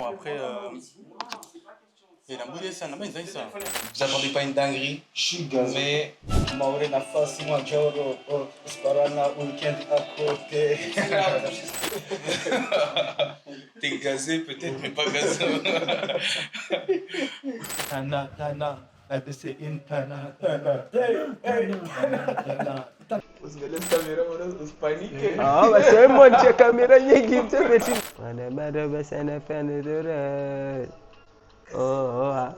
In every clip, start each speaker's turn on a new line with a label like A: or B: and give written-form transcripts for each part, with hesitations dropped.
A: après, il y a un bout de ça, non, mais ça. Vous attendez pas une dinguerie?
B: Je suis gazé. Mais Maureen a facilement Jauro, Sparana, week-end à côté.
A: T'es gazé peut-être, mais pas gazé.
B: Tana, Tana, la DC in Tana, Tana, hey, Tana.
A: Os velhos cameraman, os paniquem.
C: Ah, mas é mano, tinha câmera e equipe, você vê, tipo. Mano, mano, você não é oh,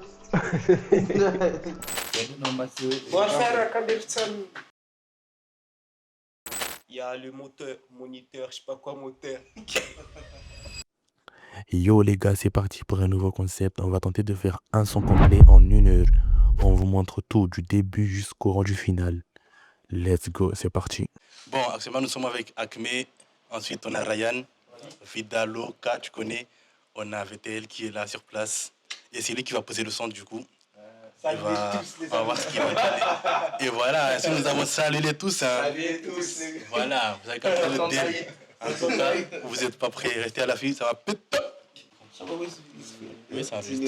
B: Il y a le moteur, moniteur, je sais pas quoi moteur.
D: Yo les gars, c'est parti pour un nouveau concept. On va tenter de faire un son complet en 1 heure. On vous montre tout du début jusqu'au rendu final. Let's go, c'est parti.
A: Bon, actuellement, nous sommes avec Acme. Ensuite, on a Ryan, Vidalo, K, tu connais. On a VTL qui est là sur place. Et c'est lui qui va poser le son du coup. On va voir ce qu'il va dire. Et voilà, si nous avons salué tous. Hein.
B: Salut tous.
A: Voilà, vous avez capté le délire. En tout cas, vous n'êtes pas prêts. Restez à la file, ça va péter.
B: Ça va, oui,
A: Oui, ça va juste.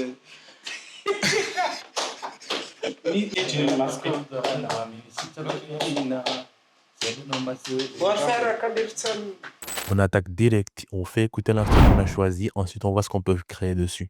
D: On attaque direct, on fait écouter l'instrument qu'on a choisi, ensuite on voit ce qu'on peut créer dessus.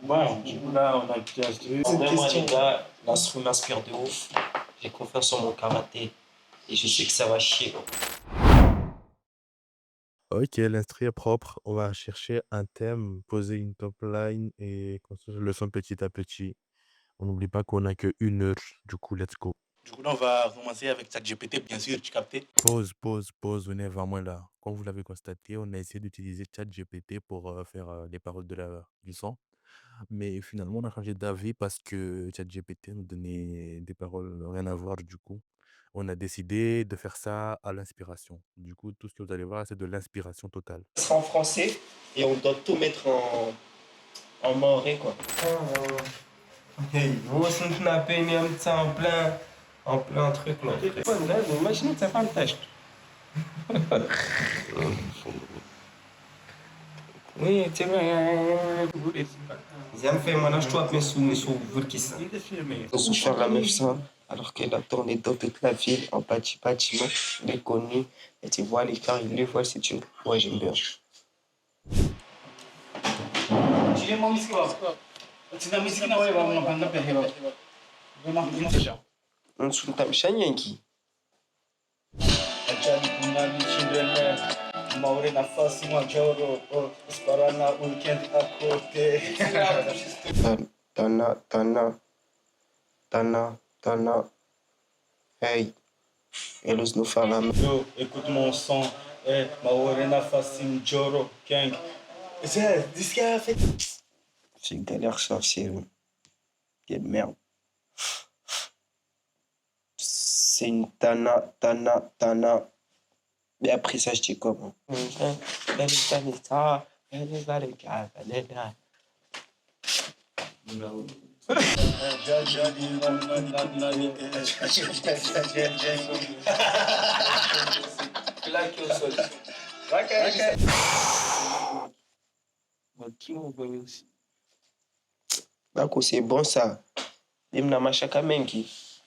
B: Bon, du coup là, on a le piège de...
C: Vraiment, les gars, l'instrument m'inspire de ouf. J'ai confiance en mon karaté. Et je sais que ça va chier.
D: Ok, l'instru est propre. On va chercher un thème, poser une top line et construire le son petit à petit. On n'oublie pas qu'on n'a que 1 heure. Du coup, let's go.
A: Du coup, là, on va commencer avec ChatGPT, bien sûr, tu captais.
D: Pause, on est vraiment là. Comme vous l'avez constaté, on a essayé d'utiliser ChatGPT pour faire les paroles du son. Mais finalement, on a changé d'avis parce que ChatGPT nous donnait des paroles rien à voir. Du coup, on a décidé de faire ça à l'inspiration. Du coup, tout ce que vous allez voir, c'est de l'inspiration totale.
C: Ça sera en français et on doit tout mettre en maoré, quoi.
B: Hey, vous aussi, vous n'avez pas en plein truc là. Imaginez que ça fait un test. Oui, c'est vrai. J'aime faire mon achat, mais sous vous qui ça.
C: On se fait la meuf ça, alors qu'elle a tourné dans toute la ville, en petit bâtiment, il est connu. Et tu vois les cars, il les voit, c'est une. Ouais, j'aime bien. On se fout de Yanki.
B: Maureen a facilement Jauro, Sparana, week-end à côté.
C: Tana. Hey, elle ose nous faire la main.
B: Yo, écoute mon son, Maureen a facilement Jauro, Gang. C'est ce qu'il a fait.
C: C'est une galère sorcière. Quelle merde. C'est une Tana. Mais après ça, je dis comment?
B: Claqué au sol.
C: Bako, c'est bon ça. Limna machaka mengi.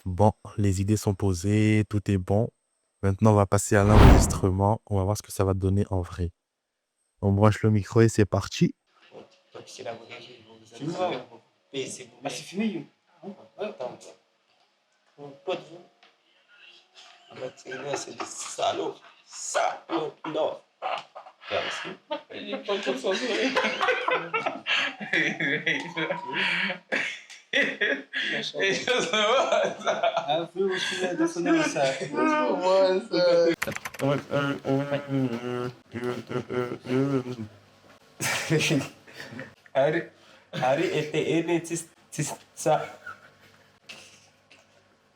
D: Bon, les idées sont posées, tout est bon. Maintenant, on va passer à l'enregistrement. On va voir ce que ça va donner en vrai. On branche le micro et c'est parti.
C: C'est la c'est fini. Attends. Mon pote, c'est des salauds. Salauds, non.
B: Il est pas concentré. Et je sais pas ça. Harry était aidé, ça.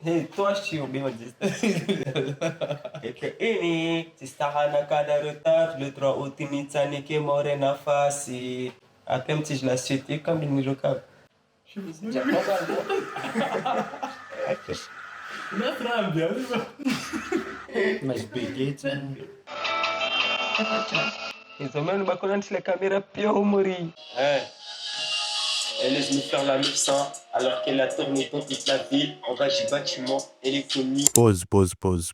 B: Hey, toi, je suis au bien dit. Était aidé, tu seras dans le retard, le droit au timide, ça n'est que mort na face. Attends, si je la suis, comme il n'y a pas. Je me suis dit, mas peguei, ils ont même pas la caméra pire au mori. Elle laisse nous faire la 900 alors qu'elle a tourné dans toute la ville. En bas du bâtiment, elle est connue.
D: Pause.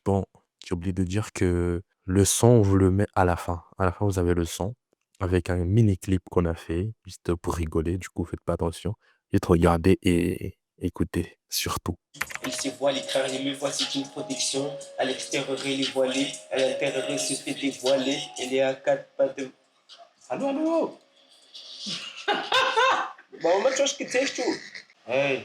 D: Bon, j'ai oublié de dire que le son, on vous le met à la fin. À la fin, vous avez le son avec un mini-clip qu'on a fait, juste pour rigoler. Du coup, faites pas attention. Juste regardez et écoutez, surtout.
C: Il se voile car il le voit, c'est une protection. À l'extérieur, il est voilé. À l'intérieur, il se fait dévoiler. Elle est à 4 pas de. Allô? Bon, moi, tu vois ce que tu sais, Hey.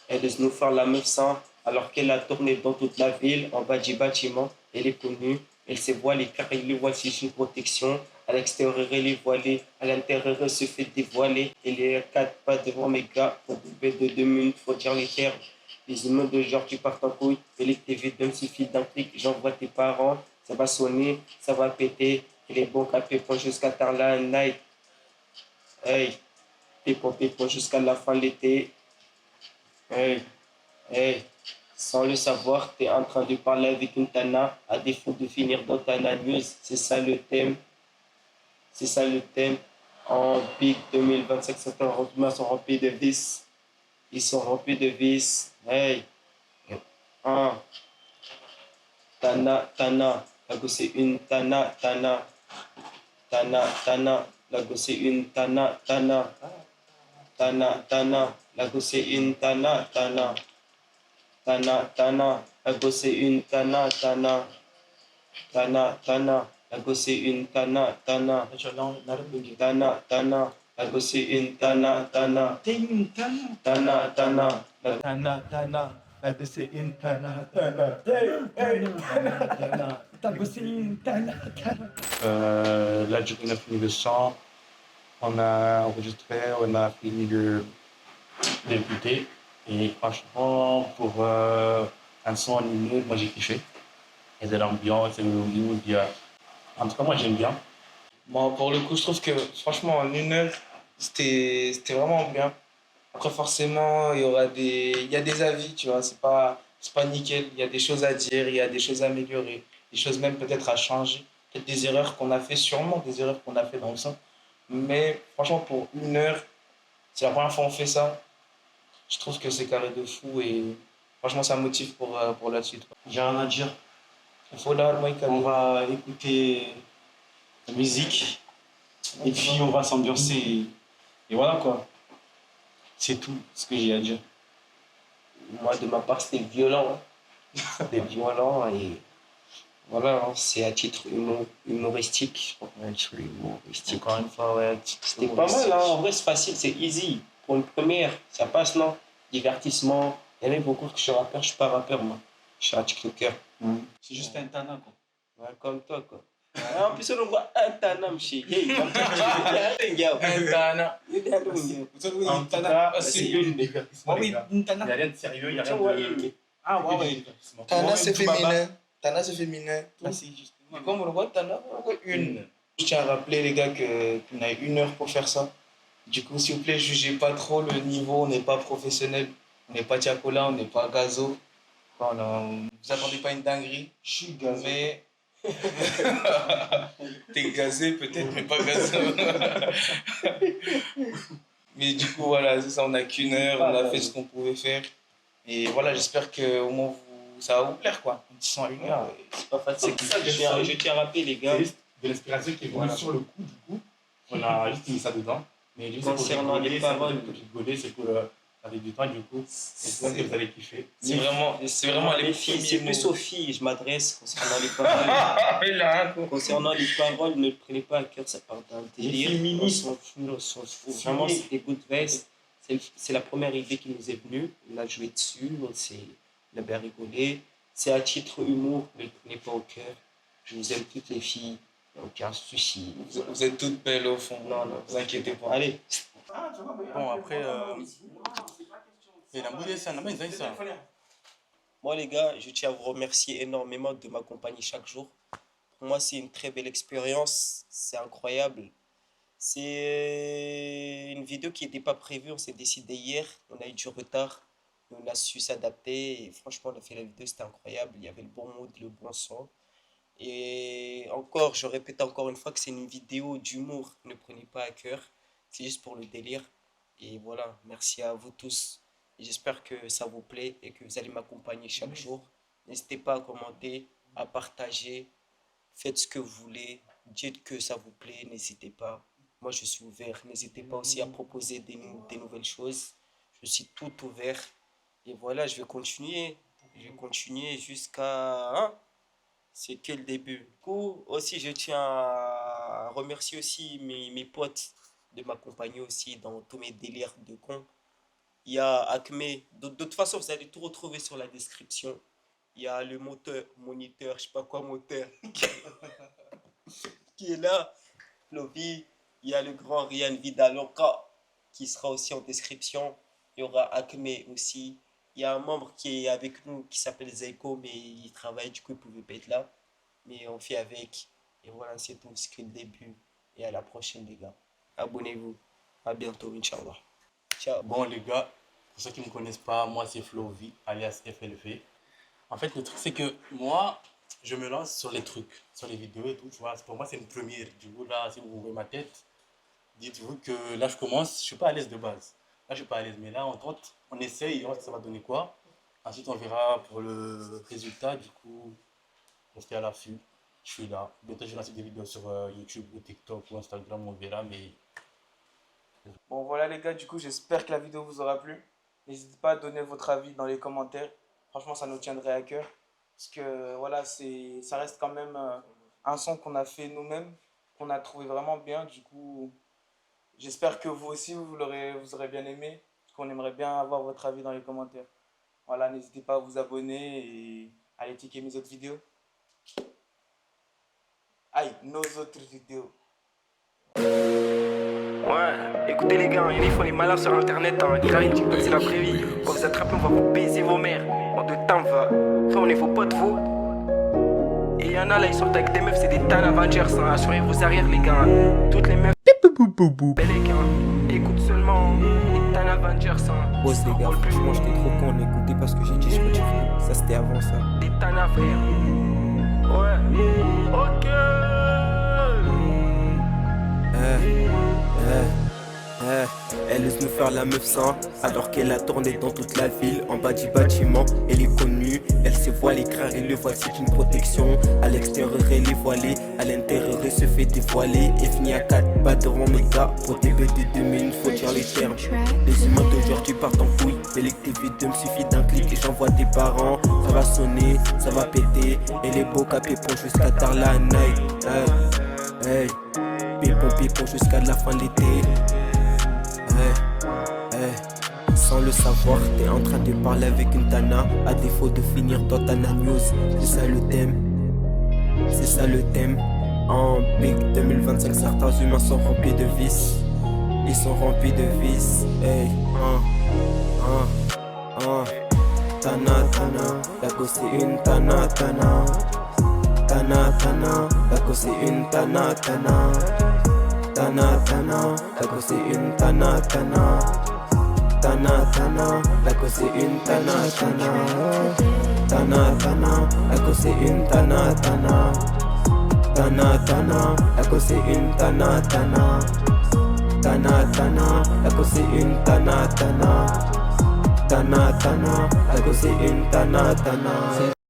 C: Elle laisse nous faire la 900 alors qu'elle a tourné dans toute la ville, en bas du bâtiment. Elle est connue. Elle se voilée car il le voit, c'est une protection. À l'extérieur, elle est voilée. À l'intérieur, elle se fait dévoiler. Elle est à 4 pas devant mes gars. Pour couper de 2 minutes, faut dire les termes. Les humains de genre, tu pars en couille. Et les TV d'un suffit d'un clic. J'envoie tes parents. Ça va sonner, ça va péter. Elle est bon café point jusqu'à tard la night. Hey, pépon jusqu'à la fin de l'été. Hey, sans le savoir, tu es en train de parler avec une Tana à défaut de finir dans ta news. C'est ça le thème. En Big 2025, certains recrutements sont remplis de vices. Hey, Tana. La go c'est une Tana. La go c'est une Tana. La go c'est une Tana. La go c'est une Tana. La go c'est une Tana. La go c'est une Tana.
A: Là, du coup, on a fini le chant, on a enregistré, on a fini d'écouter. Et franchement, pour un son animé, moi j'ai kiffé. Il y a de l'ambiance, il y a de l'humour, en tout cas, moi j'aime bien.
B: Bon, pour le coup, je trouve que franchement, en 1 heure, c'était vraiment bien. Après, forcément, il y a des avis, tu vois, c'est pas nickel. Il y a des choses à dire, il y a des choses à améliorer, des choses même peut-être à changer. Peut-être des erreurs qu'on a fait, sûrement des erreurs qu'on a fait dans le son. Mais franchement, pour 1 heure, c'est la première fois qu'on fait ça. Je trouve que c'est carré de fou et franchement, ça me motive pour la suite.
A: J'ai rien à dire.
B: Il faut là, moi,
A: On va écouter la musique et puis on va s'ambiancer. Et voilà quoi. C'est tout ce que j'ai à dire.
C: Moi, de ma part, c'était violent. C'était violent et voilà, c'est à titre humoristique.
A: Encore une fois, ouais.
C: C'était pas mal, hein. En vrai, c'est facile, c'est easy. Pour une première, ça passe, non? Divertissement. Il y en a beaucoup que je suis rappeur, je suis pas rappeur, moi. Je suis un TikToker.
A: C'est juste un tana quoi.
C: Ouais, comme toi, quoi. En plus, on voit un Tana, monsieur. Hey,
B: Un Tana.
A: En tout cas,
B: c'est
A: c'est une divertissement.
B: Ah oui,
A: les gars.
B: une
A: Il n'y
B: Tana.
A: a rien de sérieux, il n'y a
C: Tu
A: rien
C: vois,
A: de.
B: Ah,
A: que
B: ouais,
A: du
B: ouais.
A: divertissement.
B: Tana, c'est
A: Tout baba.
B: féminin. Tana, c'est féminin.
A: Ah, si, justement.
B: Et comme on le voit, Tana, on voit une. Je tiens à rappeler, les gars, qu'on a 1 heure pour faire ça. Du coup, s'il vous plaît, jugez pas trop le niveau. On n'est pas professionnel. On n'est pas Tiakola, on n'est pas Gazo. Vous attendez pas une dinguerie. Je suis gazé. T'es gazé peut-être, mais pas gazé. Mais du coup, voilà, c'est ça, on n'a qu'1 heure, on a fait ce qu'on pouvait faire. Et voilà, j'espère qu'au moins ça va vous plaire, quoi. Un petit son à 1 heure.
C: c'est pas facile. Je tiens à rappeler, les gars.
A: C'est juste de l'inspiration qui est venue
B: Voilà.
A: sur le coup, du coup. On a juste mis ça dedans. Mais juste
C: Concernant les paroles.
A: c'est pour rigoler, c'est pour avec du temps, du coup. J'espère que vous allez kiffer.
B: C'est vraiment les
C: filles,
B: premiers
C: c'est plus
B: mots.
C: aux filles, je m'adresse concernant les paroles. Concernant les paroles, ne le prenez pas à cœur, ça part d'un délire. On s'en fout. Vraiment, c'est des good vibes. C'est la première idée qui nous est venue. On a joué dessus, on a bien rigolé. C'est à titre humour, ne le prenez pas au cœur. Je vous aime toutes les filles, il n'y a aucun souci.
B: Vous êtes toutes belles au fond.
C: Non, non.
B: Vous inquiétez pas.
C: Allez,
A: Bon, après. Ça.
C: moi les gars, je tiens à vous remercier énormément de m'accompagner chaque jour. Pour moi, c'est une très belle expérience, c'est incroyable. C'est une vidéo qui n'était pas prévue, on s'est décidé hier, on a eu du retard, mais on a su s'adapter et franchement, on a fait la vidéo, c'était incroyable. Il y avait le bon mood, le bon son. Et encore, je répète encore une fois que c'est une vidéo d'humour, ne prenez pas à cœur, c'est juste pour le délire. Et voilà, merci à vous tous. Et j'espère que ça vous plaît et que vous allez m'accompagner chaque jour. N'hésitez pas à commenter, à partager. Faites ce que vous voulez. Dites que ça vous plaît, n'hésitez pas. Moi, je suis ouvert. N'hésitez pas aussi à proposer des nouvelles choses. Je suis tout ouvert. Et voilà, je vais continuer. Je vais continuer jusqu'à... Hein? C'est que le début. Du coup, aussi, je tiens à remercier aussi mes potes de m'accompagner aussi dans tous mes délires de con. Il y a Acme. De toute façon, vous allez tout retrouver sur la description. Il y a le moniteur, je sais pas quoi moteur, qui est là. Lobby. Il y a le grand Ryan Vidalonka qui sera aussi en description. Il y aura Acme aussi. Il y a un membre qui est avec nous qui s'appelle Zeiko, mais il travaille, du coup il pouvait pas être là. Mais on fait avec. Et voilà, c'est tout. C'est que le début. Et à la prochaine, les gars. Abonnez-vous. À bientôt, Inch'Allah. Ciao.
A: Bon, les gars, pour ceux qui ne me connaissent pas, moi c'est Flovi, alias FLV. En fait, le truc, c'est que moi, je me lance sur les trucs, sur les vidéos et tout. Tu vois, pour moi, c'est une première. Du coup, là, si vous voyez ma tête, dites-vous que là, je commence, je suis pas à l'aise de base. Là, je suis pas à l'aise, mais là, on tente, on essaye, on voit que ça va donner quoi. Ensuite, on verra pour le résultat. Du coup, restez à l'affût. Je suis là. Bientôt, je vais lancer des vidéos sur YouTube ou TikTok ou Instagram, on verra, mais
B: Bon, voilà les gars, du coup, j'espère que la vidéo vous aura plu. N'hésitez pas à donner votre avis dans les commentaires. Franchement, ça nous tiendrait à cœur. Parce que voilà, ça reste quand même un son qu'on a fait nous-mêmes, qu'on a trouvé vraiment bien. Du coup, j'espère que vous aussi, vous aurez bien aimé. Parce qu'on aimerait bien avoir votre avis dans les commentaires. Voilà, n'hésitez pas à vous abonner et à aller checker mes autres vidéos. Aïe, nos autres vidéos.
E: Ouais, écoutez les gars, il faut les malins sur internet, hein. Grave, TikTok c'est la vraie vie. Quand vous attrapez, on va vous baiser vos mères. En de temps va. Après on est vos potes vous. Et y'en a là, ils sortent avec des meufs, c'est des Tan Avengers, hein. Assurez vos arrières les gars. Toutes les meufs. Belle les gars, écoute seulement les Tan Avengers, hein.
F: Boss les gars, franchement j'étais trop con d'écouter parce que j'ai dit je retire tout. Ça c'était avant ça.
E: Des Tan frère. Ouais, ok.
F: Elle ose nous faire la meuf sans, alors qu'elle a tourné dans toute la ville. En bas du bâtiment, elle est connue. Elle se voit l'écran et le voit, c'est une protection. À l'extérieur elle est voilée, à l'intérieur elle se fait dévoiler. Et finit à 4 pas devant mes gars. Pour tes bêtes de 2000, faut dire les termes. Les humains d'aujourd'hui partent en couille. Mais les TV2 me suffit d'un clic et j'envoie tes parents. Ça va sonner, ça va péter. Et les beaux cas pépons jusqu'à tard la night. Hey, pépon jusqu'à la fin de l'été. Sans le savoir, t'es en train de parler avec une Tana. À défaut de finir dans ta news. C'est ça le thème. C'est ça le thème. En Big 2025, certains humains sont remplis de vices. Ils sont remplis de vices. Hey, Tana, tana, la go c'est une tana, tana. Tana, tana, la go c'est une tana, tana. Tana, tana, la go c'est une tana, tana. Tana, tana, la go c'est une tana, tana. Tana, tana, la go c'est une tana, tana. Tana, tana, la go c'est une tana, tana. Tana, tana, la go c'est une tana, tana. Tana, tana, la go c'est une tana, tana.